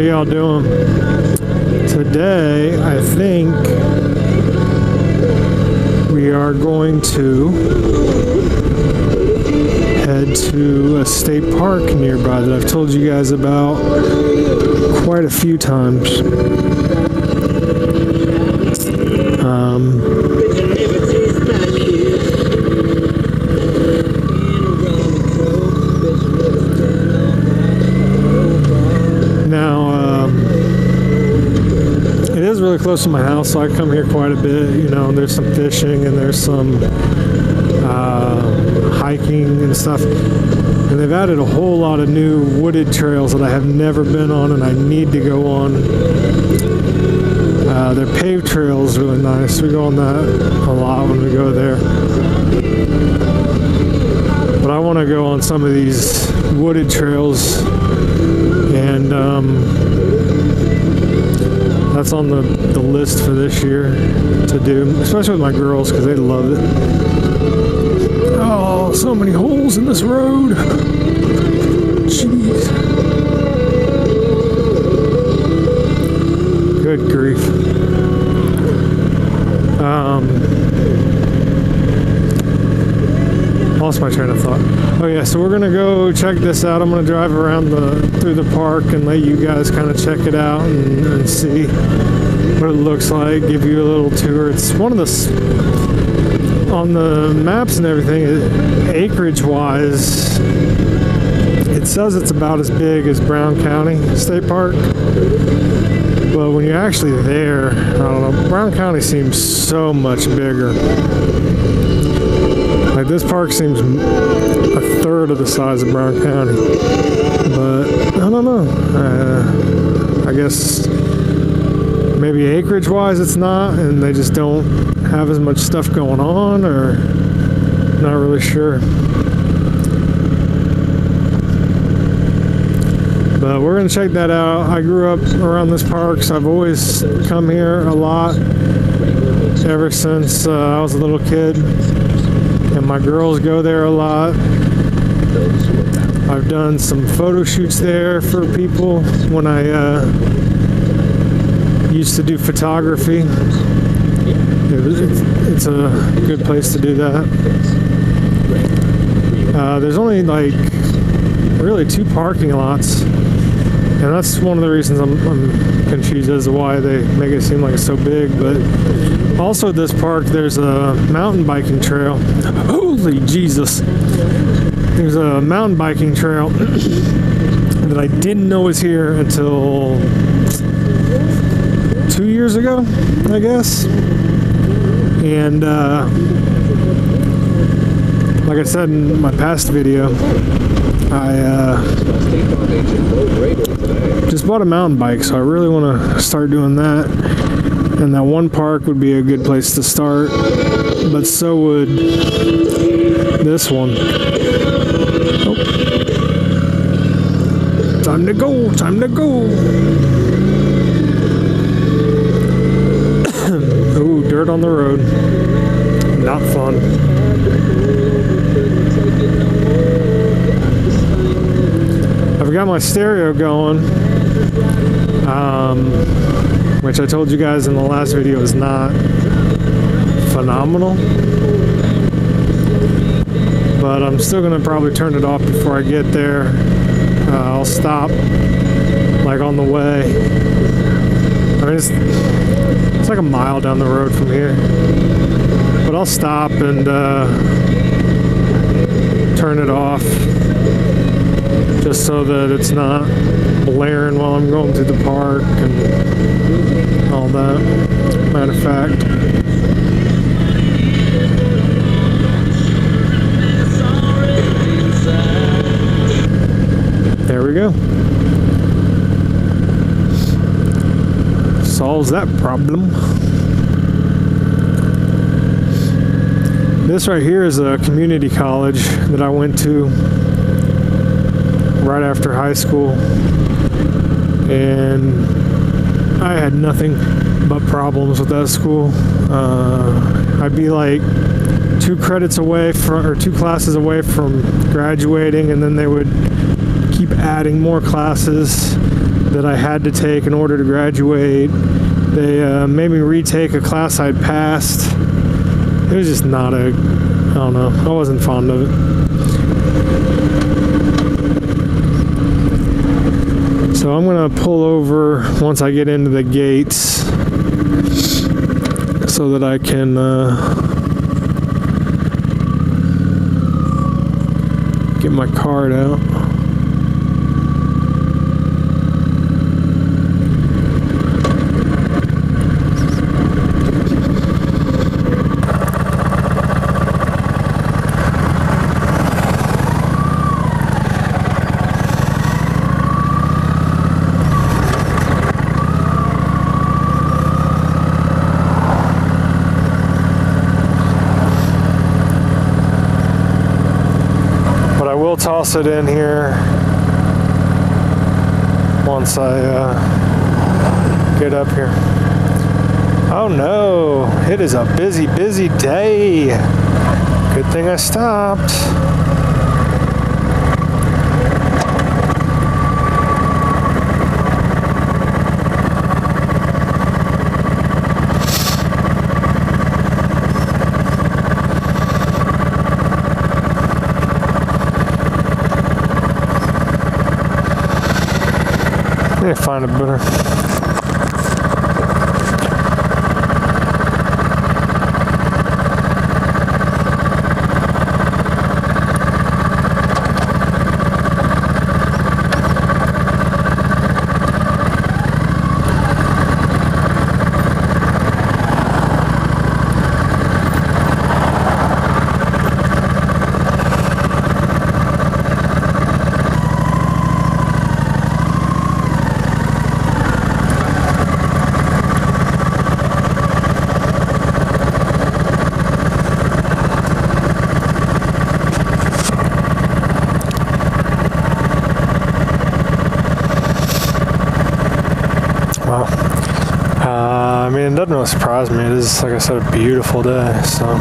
y'all doing? Today, I think we are going to head to a state park nearby that I've told you guys about quite a few times. It is really close to my house, so I come here quite a bit. You know, there's some fishing and there's some hiking and stuff. And they've added a whole lot of new wooded trails that I have never been on and I need to go on. Their paved trail is really nice. We go on that a lot when we go there. But I want to go on some of these wooded trails, and that's on the list for this year to do, especially with my girls because they love it. Oh, so many holes in this road. Jeez. Good grief. Lost my train of thought. Oh yeah, so we're gonna go check this out. I'm gonna drive around through the park and let you guys kind of check it out and see what it looks like. Give you a little tour. It's one of the on the maps and everything. Acreage wise, it says it's about as big as Brown County State Park. But when you're actually there, I don't know, Brown County seems so much bigger. Like this park seems a third of the size of Brown County. But I don't know. I guess maybe acreage-wise it's not, and they just don't have as much stuff going on, or not really sure. But we're gonna check that out. I grew up around this park, so I've always come here a lot ever since I was a little kid, and my girls go there a lot. I've done some photo shoots there for people when I used to do photography. It's a good place to do that. There's only like really 2 parking lots, and that's one of the reasons I'm confused as to why they make it seem like it's so big. But also at this park there's a mountain biking trail. Holy Jesus, there's a mountain biking trail that I didn't know was here until 2 years ago, I guess. And like I said in my past video, I just bought a mountain bike, so I really want to start doing that. And that one park would be a good place to start, but so would this one. Oh. Time to go, time to go. Ooh, dirt on the road. Not fun. I've got my stereo going, which I told you guys in the last video is not phenomenal. But I'm still going to probably turn it off before I get there. I'll stop, like, on the way. I mean, it's like a mile down the road from here. But I'll stop and turn it off, just so that it's not blaring while I'm going through the park and all that. Matter of fact, there we go. Solves that problem. This right here is a community college that I went to right after high school, and I had nothing but problems with that school. I'd be like 2 credits away from, or 2 classes away from graduating, and then they would keep adding more classes that I had to take in order to graduate. They made me retake a class I'd passed. It was just not I don't know, I wasn't fond of it. So I'm gonna pull over once I get into the gates so that I can get my card out. Toss it in here once I get up here. Oh no, it is a busy, busy day. Good thing I stopped. I need to find a better. I mean, it doesn't really surprise me. It is, like I said, a beautiful day, so.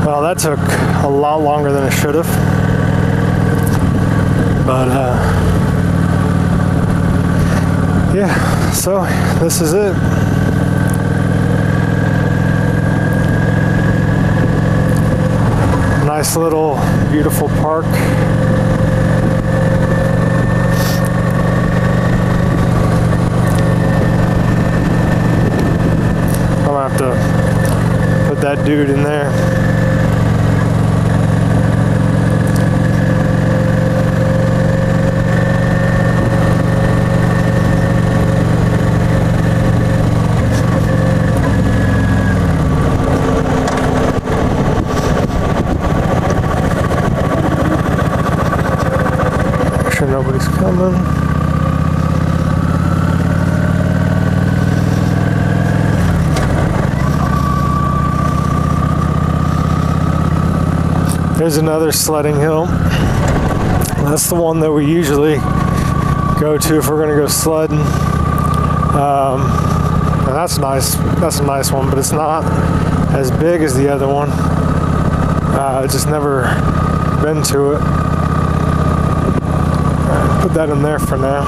Well, that took a lot longer than it should have, but yeah, so this is it. Nice little beautiful park. I'm gonna have to put that dude in there. Nobody's coming. There's another sledding hill. That's the one that we usually go to if we're going to go sledding. And that's nice. That's a nice one, but it's not as big as the other one. Just never been to it. Put that in there for now.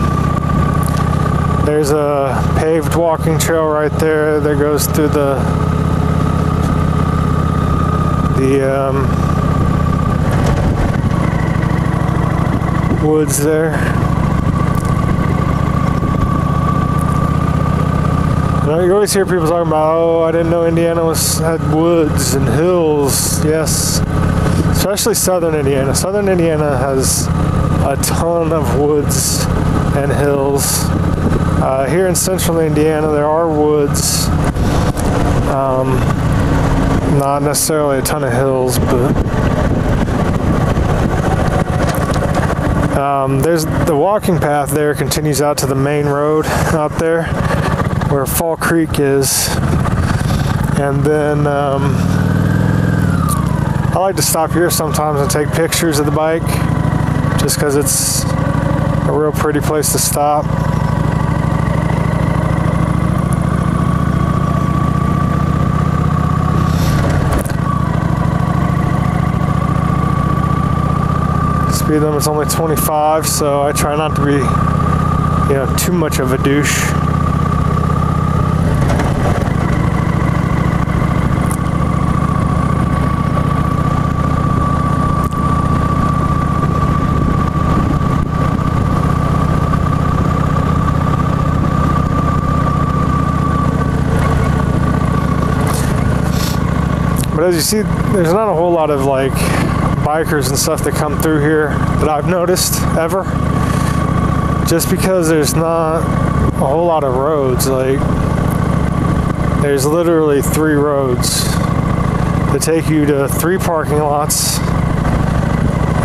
There's a paved walking trail right there that goes through the woods there. You know, you always hear people talking about, oh, I didn't know Indiana had woods and hills. Yes, it's especially southern Indiana. Southern Indiana has a ton of woods and hills. Here in central Indiana, there are woods, not necessarily a ton of hills, but there's the walking path there continues out to the main road out there where Fall Creek is. And then I like to stop here sometimes and take pictures of the bike just because it's a real pretty place to stop. Speed limit's only 25, so I try not to be, too much of a douche. But as you see, there's not a whole lot of like bikers and stuff that come through here that I've noticed ever. Just because there's not a whole lot of roads. Like, there's literally 3 roads that take you to 3 parking lots,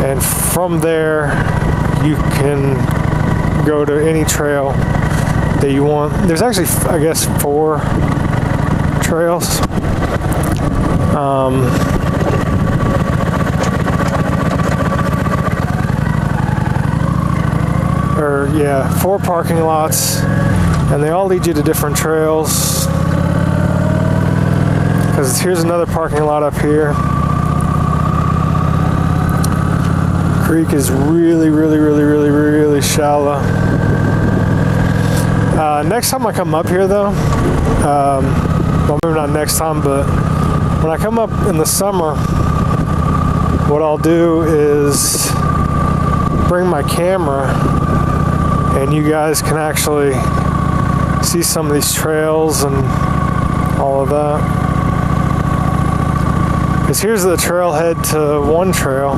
and from there you can go to any trail that you want. There's actually, I guess, 4 trails. 4 parking lots, and they all lead you to different trails. Because here's another parking lot up here. Creek is really, really, really, really, really shallow. Next time I come up here, though, well, maybe not next time, but when I come up in the summer, what I'll do is bring my camera, and you guys can actually see some of these trails and all of that. Because here's the trailhead to one trail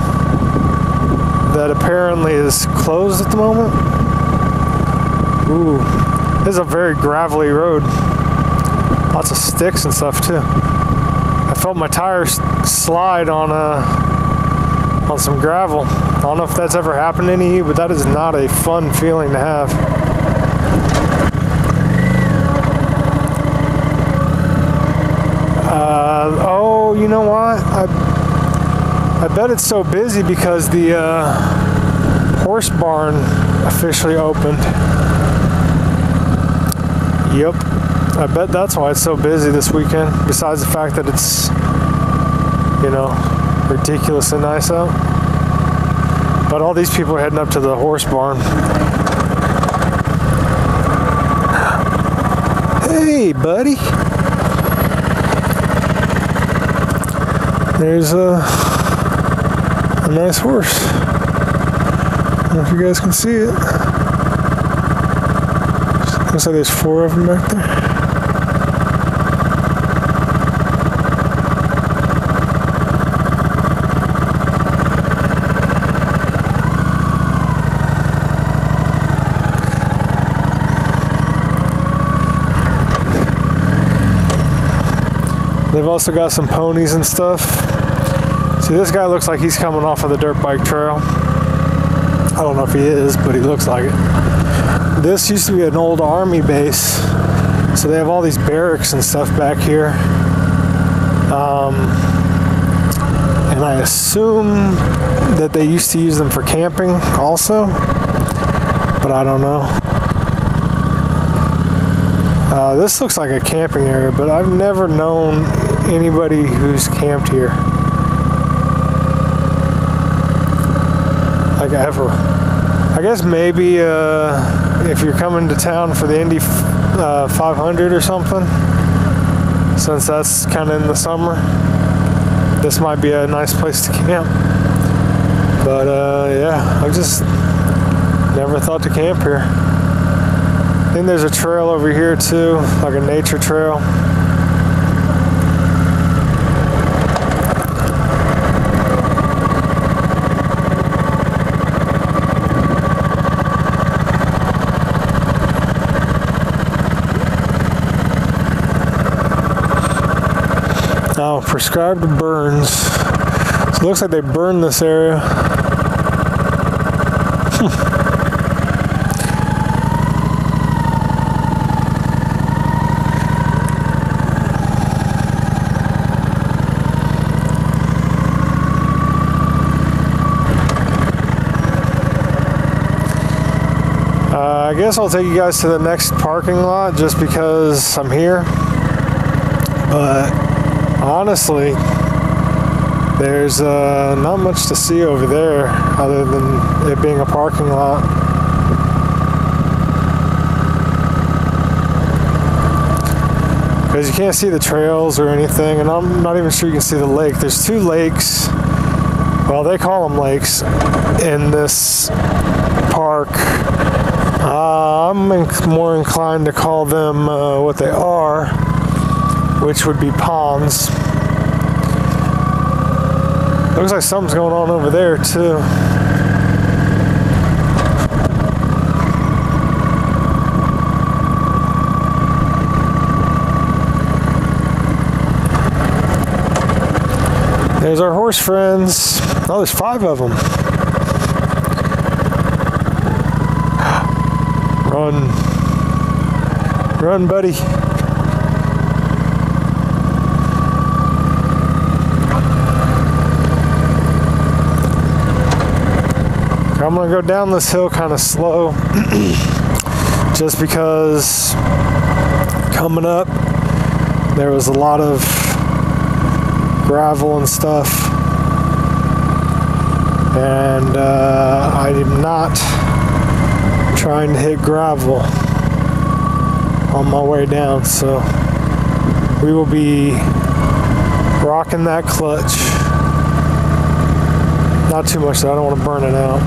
that apparently is closed at the moment. Ooh, this is a very gravelly road. Lots of sticks and stuff too. I felt my tires slide on some gravel. I don't know if that's ever happened to any of you, but that is not a fun feeling to have. Oh, you know what? I bet it's so busy because the horse barn officially opened. Yep. I bet that's why it's so busy this weekend, besides the fact that it's, ridiculously nice out. But all these people are heading up to the horse barn. Hey, buddy. There's a nice horse. I don't know if you guys can see it. Looks like there's 4 of them back there. They've also got some ponies and stuff. See, this guy looks like he's coming off of the dirt bike trail. I don't know if he is, but he looks like it. This used to be an old army base, so they have all these barracks and stuff back here. And I assume that they used to use them for camping also, but I don't know. This looks like a camping area, but I've never known anybody who's camped here. Like ever. I guess maybe if you're coming to town for the Indy 500 or something, since that's kind of in the summer, this might be a nice place to camp. But yeah, I've just never thought to camp here. I think there's a trail over here too, like a nature trail. prescribed burns. So it looks like they burned this area. I guess I'll take you guys to the next parking lot just because I'm here. But honestly, there's not much to see over there other than it being a parking lot. Because you can't see the trails or anything, and I'm not even sure you can see the lake. There's two lakes, well, they call them lakes, in this park. I'm more inclined to call them what they are, which would be ponds. Looks like something's going on over there too. There's our horse friends. Oh, there's 5 of them. Run. Run, buddy. I'm gonna go down this hill kind of slow just because coming up there was a lot of gravel and stuff, and I am not trying to hit gravel on my way down, so we will be rocking that clutch. Not too much though, I don't want to burn it out.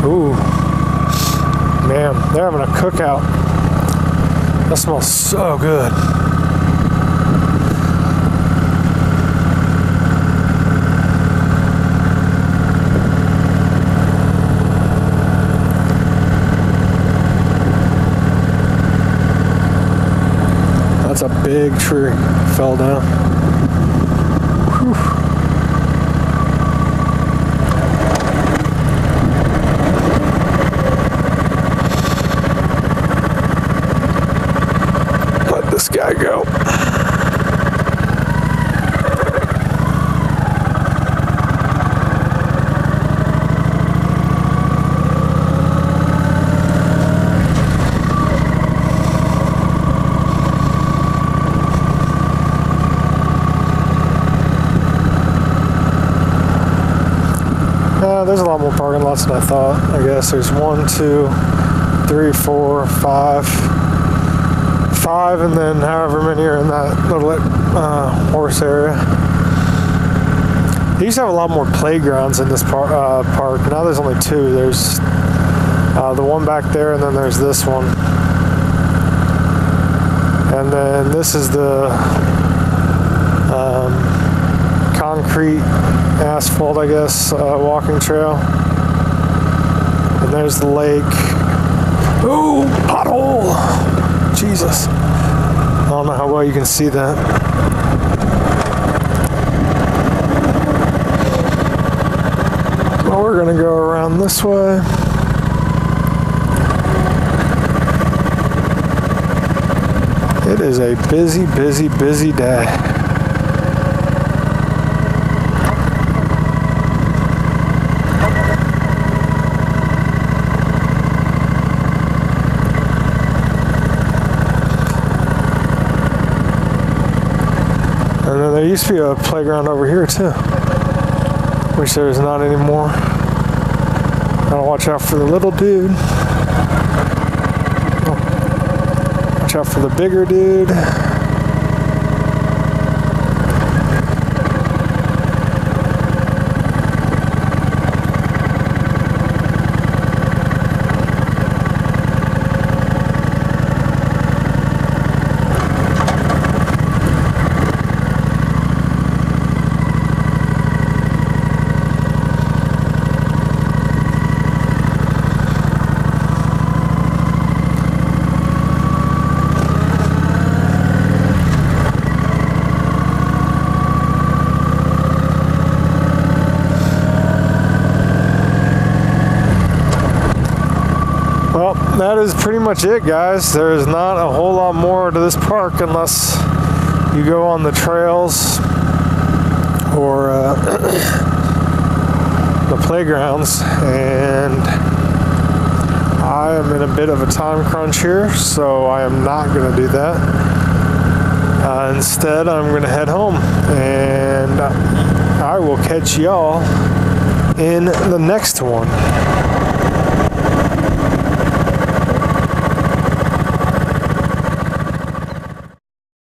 Ooh, man, they're having a cookout. That smells so good. That's a big tree. Fell down. Whew. This guy go. There's a lot more parking lots than I thought. I guess there's 1, 2, 3, 4, 5, and then however many are in that little horse area. They used to have a lot more playgrounds in this park. Now there's only 2. There's the one back there, and then there's this one. And then this is the concrete asphalt, I guess, walking trail. And there's the lake. Ooh, pothole! Jesus. I don't know how well you can see that. Well, we're gonna go around this way. It is a busy, busy, busy day. And then there used to be a playground over here too, which there's not anymore. Gotta watch out for the little dude. Watch out for the bigger dude. that is pretty much it, guys. There's not a whole lot more to this park unless you go on the trails or the playgrounds, and I am in a bit of a time crunch here, so I am not going to do that. Instead, I'm going to head home, and I will catch y'all in the next one.